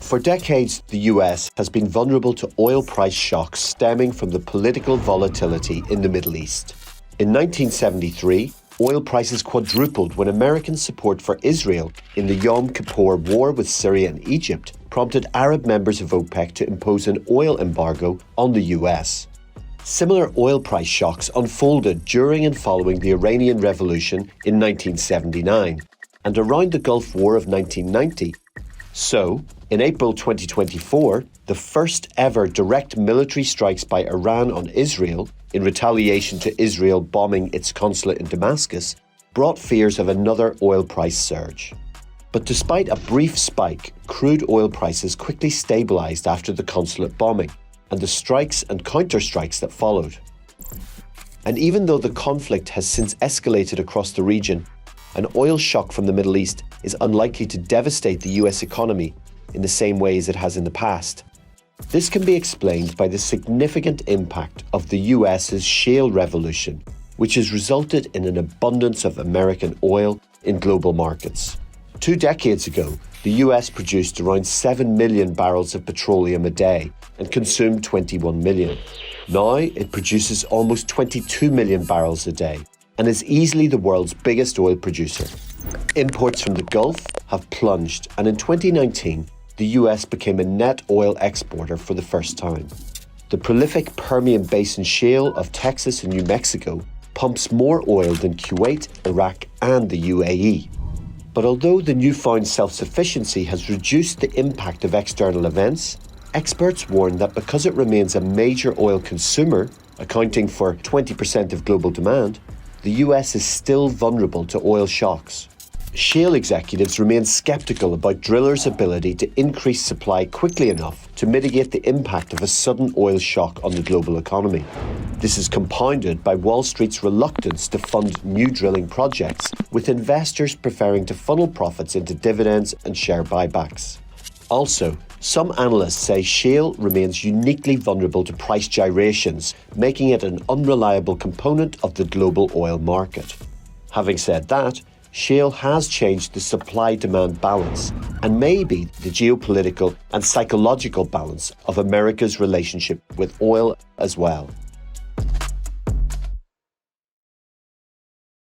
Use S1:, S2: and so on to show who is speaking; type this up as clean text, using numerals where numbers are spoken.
S1: For decades, the US has been vulnerable to oil price shocks stemming from the political volatility in the Middle East. In 1973, oil prices quadrupled when American support for Israel in the Yom Kippur War with Syria and Egypt prompted Arab members of OPEC to impose an oil embargo on the US. Similar oil price shocks unfolded during and following the Iranian Revolution in 1979 and around the Gulf War of 1990. So, in April 2024, the first ever direct military strikes by Iran on Israel in retaliation to Israel bombing its consulate in Damascus brought fears of another oil price surge. But despite a brief spike, crude oil prices quickly stabilized after the consulate bombing and the strikes and counter-strikes that followed. And even though the conflict has since escalated across the region, an oil shock from the Middle East is unlikely to devastate the US economy in the same way as it has in the past. This can be explained by the significant impact of the US's shale revolution, which has resulted in an abundance of American oil in global markets. 2 decades ago, the US produced around 7 million barrels of petroleum a day and consumed 21 million. Now it produces almost 22 million barrels a day and is easily the world's biggest oil producer. Imports from the Gulf have plunged, and in 2019, the US became a net oil exporter for the first time. The prolific Permian Basin shale of Texas and New Mexico pumps more oil than Kuwait, Iraq, and the UAE. But although the newfound self-sufficiency has reduced the impact of external events, experts warn that because it remains a major oil consumer, accounting for 20% of global demand, the US is still vulnerable to oil shocks. Shale executives remain skeptical about drillers' ability to increase supply quickly enough to mitigate the impact of a sudden oil shock on the global economy. This is compounded by Wall Street's reluctance to fund new drilling projects, with investors preferring to funnel profits into dividends and share buybacks. Also, some analysts say shale remains uniquely vulnerable to price gyrations, making it an unreliable component of the global oil market. Having said that, shale has changed the supply-demand balance and maybe the geopolitical and psychological balance of America's relationship with oil as well.